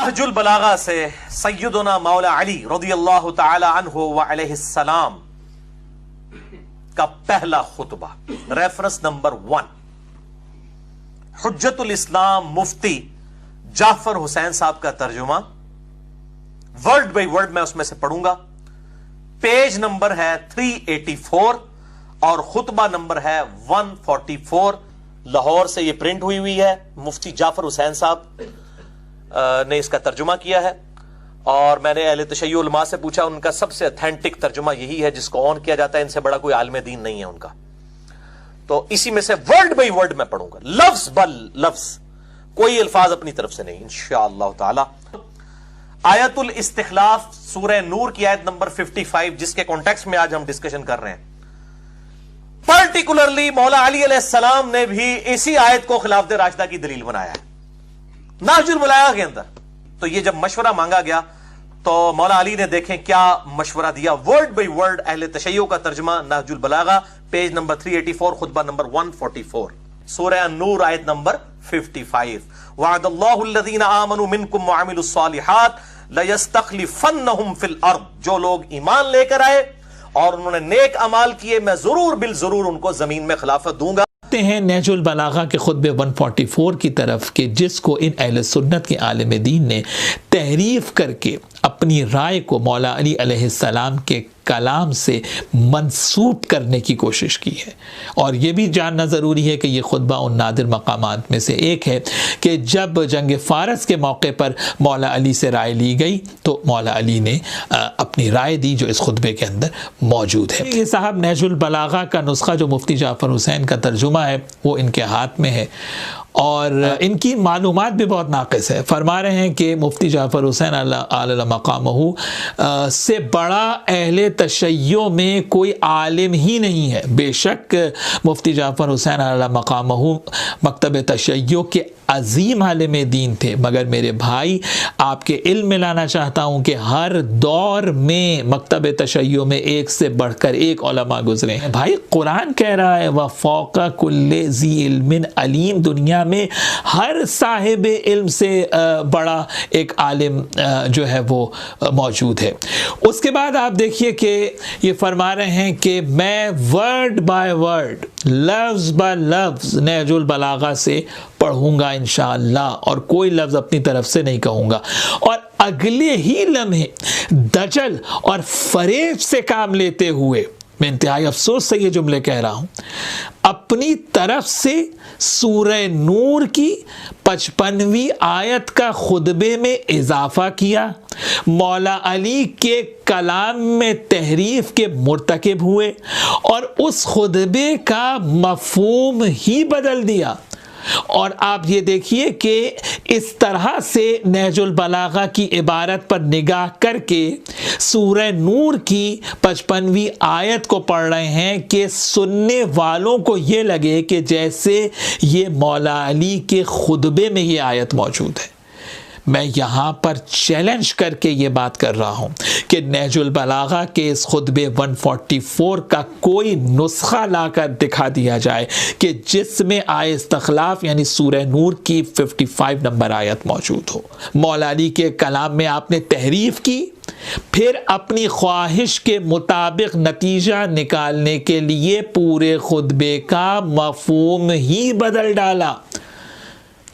نہج البلاغہ سے سیدنا مولا علی رضی اللہ تعالی عنہ وعلیہ السلام کا پہلا خطبہ، ریفرنس نمبر 1، حجت الاسلام مفتی جعفر حسین صاحب کا ترجمہ، ورڈ بائی ورڈ میں اس میں سے پڑھوں گا۔ پیج نمبر ہے 384 اور خطبہ نمبر ہے 144۔ لاہور سے یہ پرنٹ ہوئی ہے، مفتی جعفر حسین صاحب نے اس کا ترجمہ کیا ہے، اور میں نے اہل تشیع علماء سے پوچھا، ان کا سب سے اتھینٹک ترجمہ یہی ہے جس کو آن کیا جاتا ہے، ان سے بڑا کوئی عالم دین نہیں ہے ان کا۔ تو اسی میں سے ورڈ بائی ورڈ میں پڑھوں گا، لفظ بل لفظ، کوئی الفاظ اپنی طرف سے نہیں انشاءاللہ تعالی۔ آیت الاستخلاف سورہ نور کی آیت نمبر 55، جس کے کانٹیکسٹ میں آج ہم ڈسکشن کر رہے ہیں، پرٹیکولرلی مولا علی علیہ السلام نے بھی اسی آیت کو خلافت راشدہ کی دلیل بنایا ہے نہج البلاغہ کے اندر۔ تو یہ جب مشورہ مانگا گیا تو مولا علی نے دیکھیں کیا مشورہ دیا، ورڈ بائی ورڈ اہل تشیع کا ترجمہ نہج البلاغہ، پیج نمبر 384، خطبہ نمبر 144، سورہ النور آیت نمبر 55۔ وعد اللہ الذین آمنوا منکم وعملوا الصالحات لیستخلفنہم فی الارض، جو لوگ ایمان لے کر آئے اور انہوں نے نیک اعمال کیے، میں ضرور بالضرور ان کو زمین میں خلافت دوں گا۔ ہیں نہج البلاغہ کے خطبے 144 کی طرف، کہ جس کو ان اہل سنت کے عالم دین نے تحریف کر کے اپنی رائے کو مولا علی علیہ السلام کے کلام سے منسوب کرنے کی کوشش کی ہے۔ اور یہ بھی جاننا ضروری ہے کہ یہ خطبہ ان نادر مقامات میں سے ایک ہے کہ جب جنگ فارس کے موقع پر مولا علی سے رائے لی گئی تو مولا علی نے اپنی رائے دی جو اس خطبے کے اندر موجود ہے۔ یہ صاحب نہج البلاغہ کا نسخہ جو مفتی جعفر حسین کا ترجمہ ہے وہ ان کے ہاتھ میں ہے، اور ان کی معلومات بھی بہت ناقص ہے۔ فرما رہے ہیں کہ مفتی جعفر حسین علی مقامہ سے بڑا اہل تشیع میں کوئی عالم ہی نہیں ہے۔ بے شک مفتی جعفر حسین علی مقامہ مکتب تشیع کے عظیم عالم دین تھے، مگر میرے بھائی آپ کے علم میں لانا چاہتا ہوں کہ ہر دور میں مکتب تشیع میں ایک سے بڑھ کر ایک علماء گزرے ہیں۔ بھائی قرآن کہہ رہا ہے وَفَوْقَ كُلِّ ذِي عِلْمٍ عَلِيمٍ، دنیا میں ہر صاحب علم سے بڑا ایک عالم جو ہے وہ موجود ہے۔ اس کے بعد آپ دیکھیے کہ یہ فرما رہے ہیں کہ میں ورڈ بائی ورڈ، لفظ با لفظ نہج البلاغہ سے پڑھوں گا انشاءاللہ، اور کوئی لفظ اپنی طرف سے نہیں کہوں گا، اور اگلے ہی لمحے دجل اور فریب سے کام لیتے ہوئے، میں انتہائی افسوس سے یہ جملے کہہ رہا ہوں، اپنی طرف سے سورہ نور کی 55ویں آیت کا خطبے میں اضافہ کیا، مولا علی کے کلام میں تحریف کے مرتکب ہوئے، اور اس خطبے کا مفہوم ہی بدل دیا۔ اور آپ یہ دیکھیے کہ اس طرح سے نہج البلاغہ کی عبارت پر نگاہ کر کے سورہ نور کی 55ویں آیت کو پڑھ رہے ہیں کہ سننے والوں کو یہ لگے کہ جیسے یہ مولا علی کے خطبے میں یہ آیت موجود ہے۔ میں یہاں پر چیلنج کر کے یہ بات کر رہا ہوں کہ نہج البلاغہ کے اس خطبے 144 کا کوئی نسخہ لا کر دکھا دیا جائے کہ جس میں آیت استخلاف یعنی سورہ نور کی 55 نمبر آیت موجود ہو۔ مولا علی کے کلام میں آپ نے تحریف کی، پھر اپنی خواہش کے مطابق نتیجہ نکالنے کے لیے پورے خطبے کا مفہوم ہی بدل ڈالا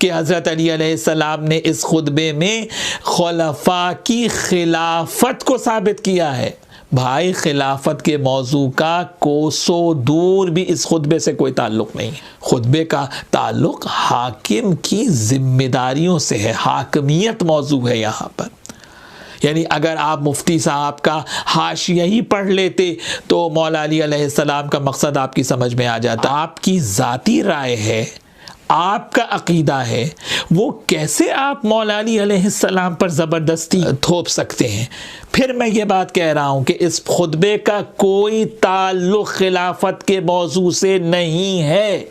کہ حضرت علی علیہ السلام نے اس خطبے میں خلفاء کی خلافت کو ثابت کیا ہے۔ بھائی خلافت کے موضوع کا کوسوں دور بھی اس خطبے سے کوئی تعلق نہیں ہے۔ خطبے کا تعلق حاکم کی ذمہ داریوں سے ہے، حاکمیت موضوع ہے یہاں پر۔ یعنی اگر آپ مفتی صاحب کا حاشیہ ہی پڑھ لیتے تو مولا علی علیہ السلام کا مقصد آپ کی سمجھ میں آ جاتا۔ آپ کی ذاتی رائے ہے، آپ کا عقیدہ ہے، وہ کیسے آپ مولا علی علیہ السلام پر زبردستی تھوپ سکتے ہیں؟ پھر میں یہ بات کہہ رہا ہوں کہ اس خطبے کا کوئی تعلق خلافت کے موضوع سے نہیں ہے،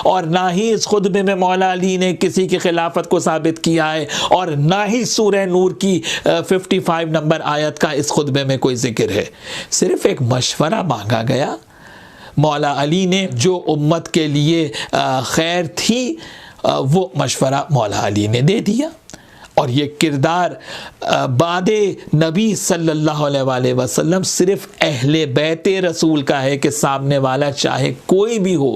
اور نہ ہی اس خطبے میں مولا علی نے کسی کی خلافت کو ثابت کیا ہے، اور نہ ہی سورہ نور کی 55 نمبر آیت کا اس خطبے میں کوئی ذکر ہے۔ صرف ایک مشورہ مانگا گیا، مولا علی نے جو امت کے لیے خیر تھی وہ مشورہ مولا علی نے دے دیا، اور یہ کردار بعد نبی صلی اللہ علیہ وآلہ وسلم صرف اہل بیت رسول کا ہے کہ سامنے والا چاہے کوئی بھی ہو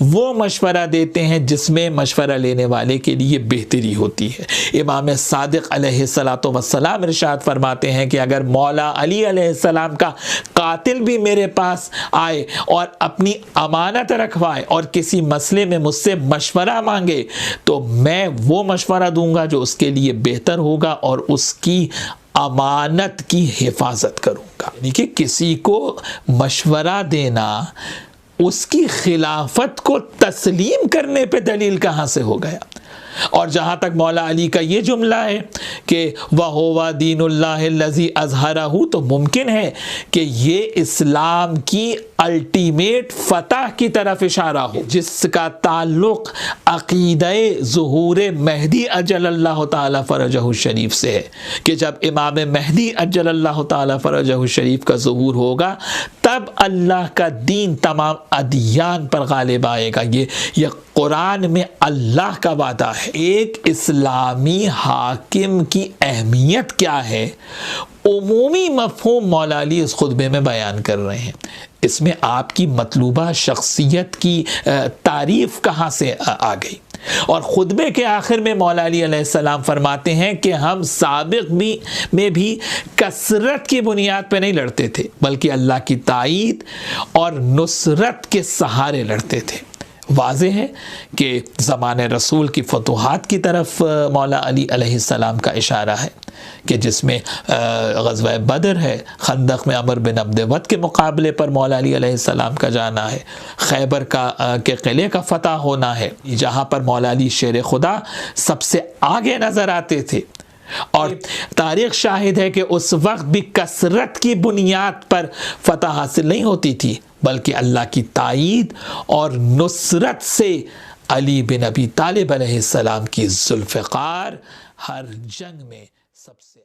وہ مشورہ دیتے ہیں جس میں مشورہ لینے والے کے لیے بہتری ہوتی ہے۔ امام صادق علیہ السلام ارشاد فرماتے ہیں کہ اگر مولا علی علیہ السلام کا قاتل بھی میرے پاس آئے اور اپنی امانت رکھوائے اور کسی مسئلے میں مجھ سے مشورہ مانگے تو میں وہ مشورہ دوں گا جو اس کے لیے بہتر ہوگا اور اس کی امانت کی حفاظت کروں گا۔ یعنی کہ کسی کو مشورہ دینا اس کی خلافت کو تسلیم کرنے پہ دلیل کہاں سے ہو گیا؟ اور جہاں تک مولا علی کا یہ جملہ ہے کہ وَهُوَ دِينُ اللَّهِ الَّذِي أَظْهَرَهُ، تو ممکن ہے کہ یہ اسلام کی الٹیمیٹ فتح کی طرف اشارہ ہو جس کا تعلق عقیدہ ظہور مہدی اجل اللہ تعالی فرجہ الشریف سے ہے کہ جب امام مہدی اجل اللہ تعالی فرجہ الشریف کا ظہور ہوگا تب اللہ کا دین تمام ادیان پر غالب آئے گا۔ یہ قرآن میں اللہ کا وعدہ ہے۔ ایک اسلامی حاکم کی اہمیت کیا ہے عمومی مفہوم مولا علی اس خطبے میں بیان کر رہے ہیں۔ اس میں آپ کی مطلوبہ شخصیت کی تعریف کہاں سے آ گئی؟ اور خطبے کے آخر میں مولا علی علیہ السلام فرماتے ہیں کہ ہم سابق میں بھی کثرت کی بنیاد پہ نہیں لڑتے تھے بلکہ اللہ کی تائید اور نصرت کے سہارے لڑتے تھے۔ واضح ہے کہ زمانے رسول کی فتوحات کی طرف مولا علی علیہ السلام کا اشارہ ہے کہ جس میں غزوہ بدر ہے، خندق میں عمر بن عبد ود کے مقابلے پر مولا علی علیہ السلام کا جانا ہے، خیبر کے قلعے کا فتح ہونا ہے جہاں پر مولا علی شیر خدا سب سے آگے نظر آتے تھے۔ اور تاریخ شاہد ہے کہ اس وقت بھی کثرت کی بنیاد پر فتح حاصل نہیں ہوتی تھی بلکہ اللہ کی تائید اور نصرت سے علی بن ابی طالب علیہ السلام کی ذوالفقار ہر جنگ میں سب سے